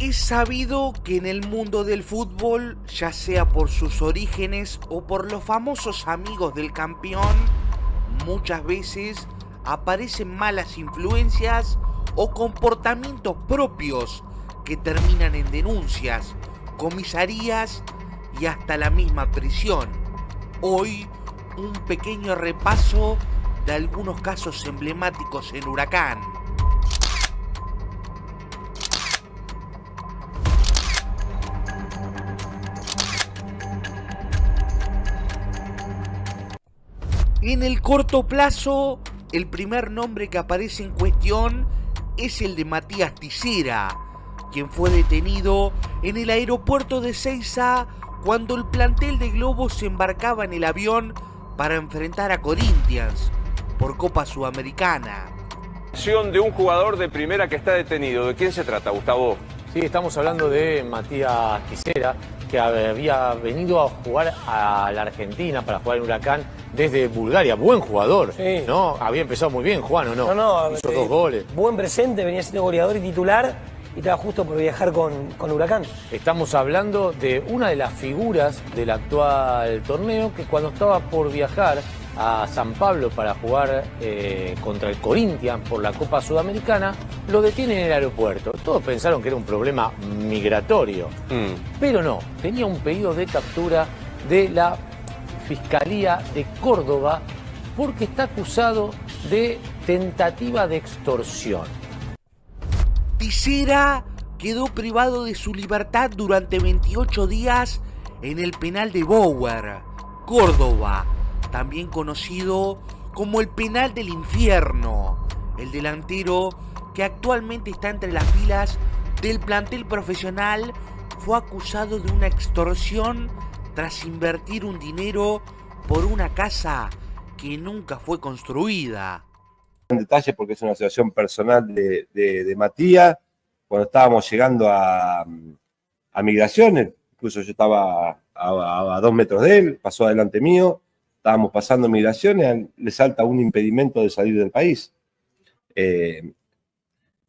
Es sabido que en el mundo del fútbol, ya sea por sus orígenes o por los famosos amigos del campeón, muchas veces aparecen malas influencias o comportamientos propios que terminan en denuncias, comisarías y hasta la misma prisión. Hoy, un pequeño repaso de algunos casos emblemáticos en Huracán. En el corto plazo, el primer nombre que aparece en cuestión es el de Matías Tisera, quien fue detenido en el aeropuerto de Ezeiza cuando el plantel de Globo se embarcaba en el avión para enfrentar a Corinthians por Copa Sudamericana. De un jugador de primera que está detenido. ¿De quién se trata, Gustavo? Sí, estamos hablando de Matías Tisera, que había venido a jugar a la Argentina para jugar en Huracán desde Bulgaria. Buen jugador, sí, ¿no? Había empezado muy bien, Juan, ¿o no? No, hizo 2 goles. Buen presente, venía siendo goleador y titular y estaba justo por viajar con Huracán. Estamos hablando de una de las figuras del actual torneo que cuando estaba por viajar a San Pablo para jugar contra el Corinthians por la Copa Sudamericana, lo detienen en el aeropuerto. Todos pensaron que era un problema migratorio, pero no, tenía un pedido de captura de la Fiscalía de Córdoba porque está acusado de tentativa de extorsión. Tisera quedó privado de su libertad durante 28 días en el penal de Bower, Córdoba, también conocido como el penal del infierno. El delantero, que actualmente está entre las filas del plantel profesional, fue acusado de una extorsión tras invertir un dinero por una casa que nunca fue construida. En detalle porque es una situación personal de Matías. Cuando estábamos llegando a Migraciones, incluso yo estaba a 2 metros de él, pasó adelante mío, estábamos pasando Migraciones, le salta un impedimento de salir del país.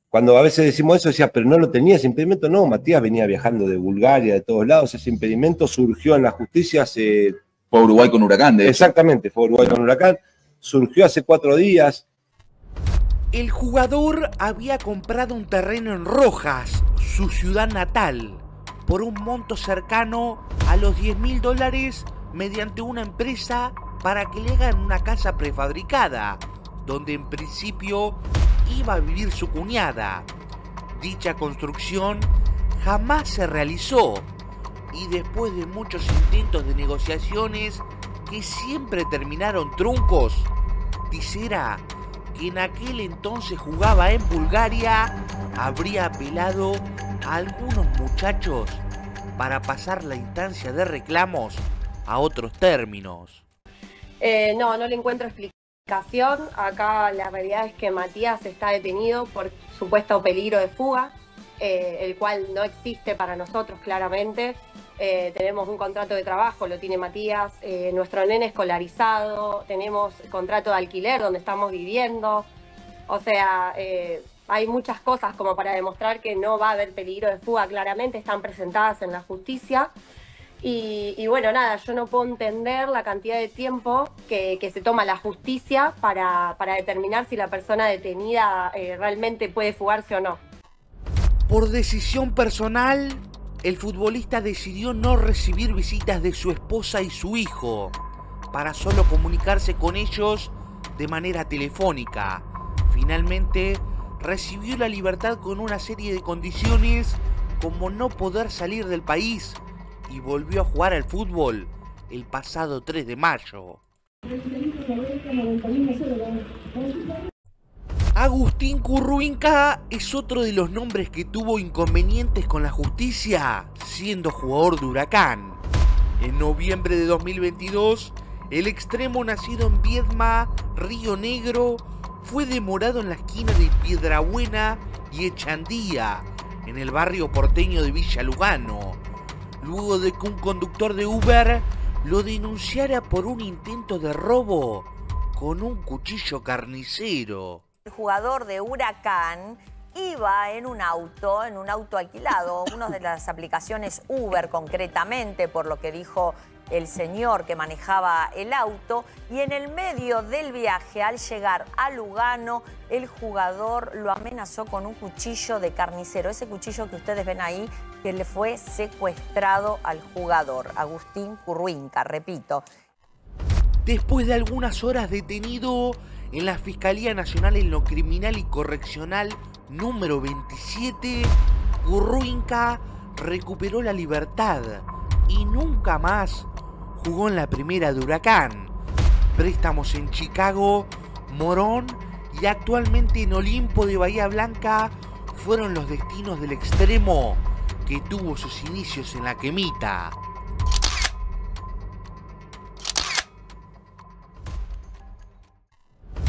Cuando a veces decimos eso, decía, pero no lo tenía ese impedimento. No, Matías venía viajando de Bulgaria, de todos lados. Ese impedimento surgió en la justicia hace... Fue a Uruguay con Huracán, de hecho. Exactamente, fue a Uruguay con Huracán. Surgió hace 4 días. El jugador había comprado un terreno en Rojas, su ciudad natal, por un monto cercano a los $10.000 mediante una empresa para que le hagan una casa prefabricada, donde en principio iba a vivir su cuñada. Dicha construcción jamás se realizó y después de muchos intentos de negociaciones que siempre terminaron truncos, Tisera, que en aquel entonces jugaba en Bulgaria, habría apelado a algunos muchachos para pasar la instancia de reclamos a otros términos. No le encuentro explicación. Acá la realidad es que Matías está detenido por supuesto peligro de fuga, el cual no existe para nosotros claramente. Tenemos un contrato de trabajo, lo tiene Matías, nuestro nene escolarizado, tenemos contrato de alquiler donde estamos viviendo. O sea, hay muchas cosas como para demostrar que no va a haber peligro de fuga, claramente están presentadas en la justicia. Y bueno, nada, yo no puedo entender la cantidad de tiempo que se toma la justicia para determinar si la persona detenida realmente puede fugarse o no. Por decisión personal, el futbolista decidió no recibir visitas de su esposa y su hijo, para solo comunicarse con ellos de manera telefónica. Finalmente, recibió la libertad con una serie de condiciones como no poder salir del país y volvió a jugar al fútbol el pasado 3 de mayo. Agustín Curruinca es otro de los nombres que tuvo inconvenientes con la justicia siendo jugador de Huracán. En noviembre de 2022, el extremo nacido en Viedma, Río Negro, fue demorado en la esquina de Piedrabuena y Echandía, en el barrio porteño de Villa Lugano, luego de que un conductor de Uber lo denunciara por un intento de robo con un cuchillo carnicero. El jugador de Huracán iba en un auto alquilado, una de las aplicaciones Uber concretamente, por lo que dijo el señor que manejaba el auto, y en el medio del viaje, al llegar a Lugano, el jugador lo amenazó con un cuchillo de carnicero, ese cuchillo que ustedes ven ahí, que le fue secuestrado al jugador, Agustín Curruinca, repito. Después de algunas horas detenido en la Fiscalía Nacional en lo Criminal y Correccional número 27, Curruinca recuperó la libertad y nunca más jugó en la primera de Huracán. Préstamos en Chicago, Morón y actualmente en Olimpo de Bahía Blanca fueron los destinos del extremo que tuvo sus inicios en la Quemita.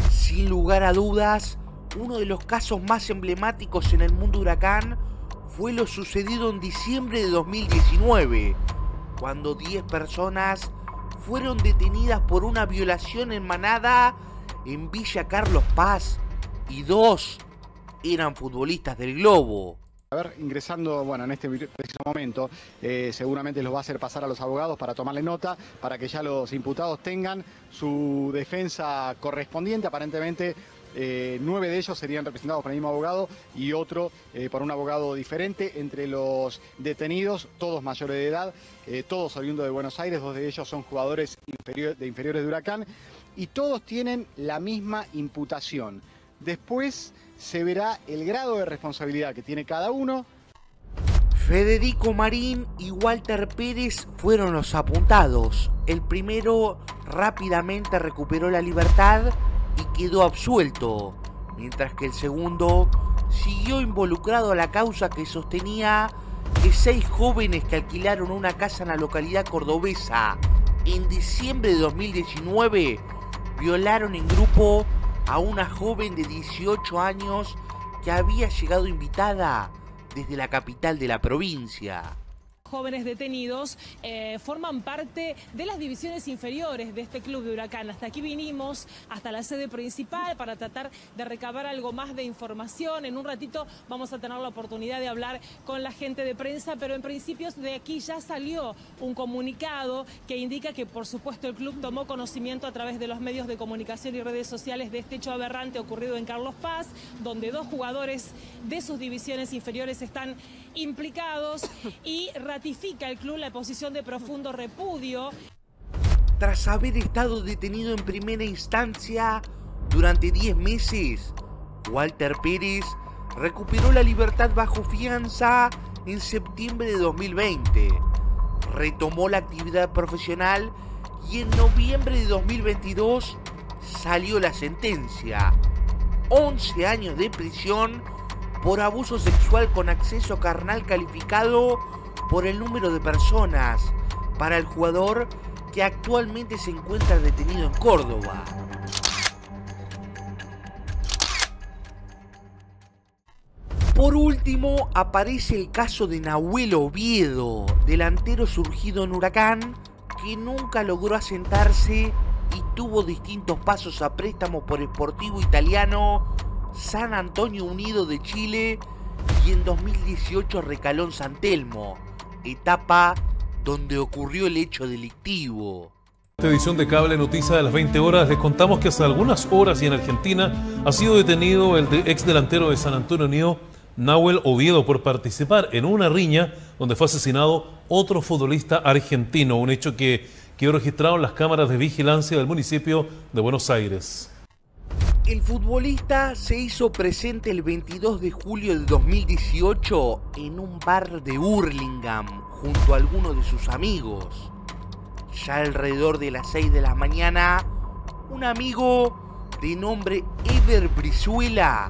Sin lugar a dudas, uno de los casos más emblemáticos en el mundo Huracán fue lo sucedido en diciembre de 2019, cuando 10 personas fueron detenidas por una violación en manada en Villa Carlos Paz y 2 eran futbolistas del Globo. A ver, ingresando, bueno, en este preciso momento, seguramente los va a hacer pasar a los abogados para tomarle nota, para que ya los imputados tengan su defensa correspondiente. Aparentemente, 9 de ellos serían representados por el mismo abogado y otro por un abogado diferente. Entre los detenidos, todos mayores de edad, todos oriundos de Buenos Aires, 2 de ellos son jugadores de inferiores de Huracán y todos tienen la misma imputación. Después se verá el grado de responsabilidad que tiene cada uno. Federico Marín y Walter Pérez fueron los apuntados. El primero rápidamente recuperó la libertad y quedó absuelto, mientras que el segundo siguió involucrado a la causa que sostenía que 6 jóvenes que alquilaron una casa en la localidad cordobesa en diciembre de 2019 violaron en grupo a una joven de 18 años que había llegado invitada desde la capital de la provincia. Jóvenes detenidos forman parte de las divisiones inferiores de este club de Huracán. Hasta aquí vinimos, hasta la sede principal, para tratar de recabar algo más de información. En un ratito vamos a tener la oportunidad de hablar con la gente de prensa, pero en principio de aquí ya salió un comunicado que indica que, por supuesto, el club tomó conocimiento a través de los medios de comunicación y redes sociales de este hecho aberrante ocurrido en Carlos Paz, donde 2 jugadores de sus divisiones inferiores están implicados, y ratifica el club la posición de profundo repudio. Tras haber estado detenido en primera instancia durante 10 meses, Walter Pérez recuperó la libertad bajo fianza en septiembre de 2020. Retomó la actividad profesional y en noviembre de 2022 salió la sentencia: 11 años de prisión por abuso sexual con acceso carnal calificado por el número de personas para el jugador que actualmente se encuentra detenido en Córdoba. Por último, aparece el caso de Nahuel Oviedo, delantero surgido en Huracán, que nunca logró asentarse y tuvo distintos pasos a préstamo por Sportivo Italiano, San Antonio Unido de Chile y en 2018 recaló en San Telmo, etapa donde ocurrió el hecho delictivo. En esta edición de Cable Noticias de las 20 horas les contamos que hace algunas horas y en Argentina ha sido detenido el ex delantero de San Antonio Unido, Nahuel Oviedo, por participar en una riña donde fue asesinado otro futbolista argentino, un hecho que quedó registrado en las cámaras de vigilancia del municipio de Buenos Aires. El futbolista se hizo presente el 22 de julio de 2018 en un bar de Hurlingham junto a algunos de sus amigos. Ya alrededor de las 6 de la mañana, un amigo de nombre Ever Brizuela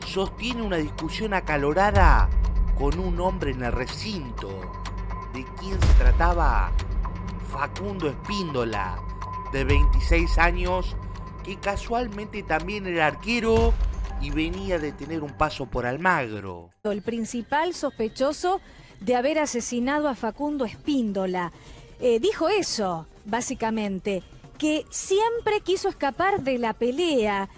sostiene una discusión acalorada con un hombre en el recinto. ¿De quién se trataba? Facundo Espíndola, de 26 años, que casualmente también era arquero y venía de tener un paso por Almagro. El principal sospechoso de haber asesinado a Facundo Espíndola dijo eso, básicamente, que siempre quiso escapar de la pelea,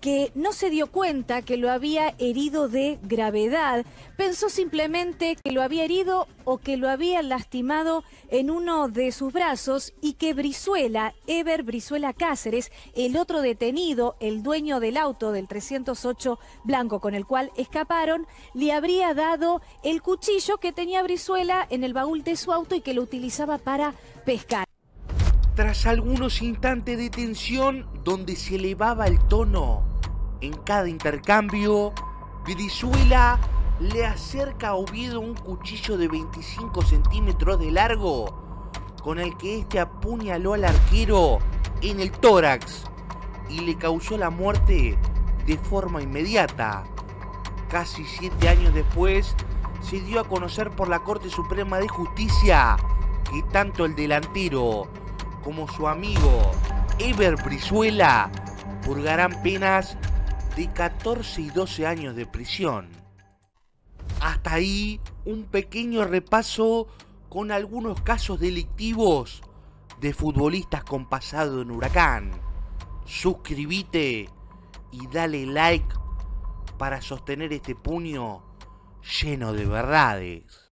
que no se dio cuenta que lo había herido de gravedad. Pensó simplemente que lo había herido o que lo había lastimado en uno de sus brazos y que Brizuela, Eber Brizuela Cáceres, el otro detenido, el dueño del auto del 308 blanco con el cual escaparon, le habría dado el cuchillo que tenía Brizuela en el baúl de su auto y que lo utilizaba para pescar. Tras algunos instantes de tensión donde se elevaba el tono en cada intercambio, Brizuela le acerca a Oviedo un cuchillo de 25 centímetros de largo con el que este apuñaló al arquero en el tórax y le causó la muerte de forma inmediata. Casi 7 años después se dio a conocer por la Corte Suprema de Justicia que tanto el delantero como su amigo Eber Brizuela purgarán penas de 14 y 12 años de prisión. Hasta ahí un pequeño repaso con algunos casos delictivos de futbolistas con pasado en Huracán. Suscríbete y dale like para sostener este puño lleno de verdades.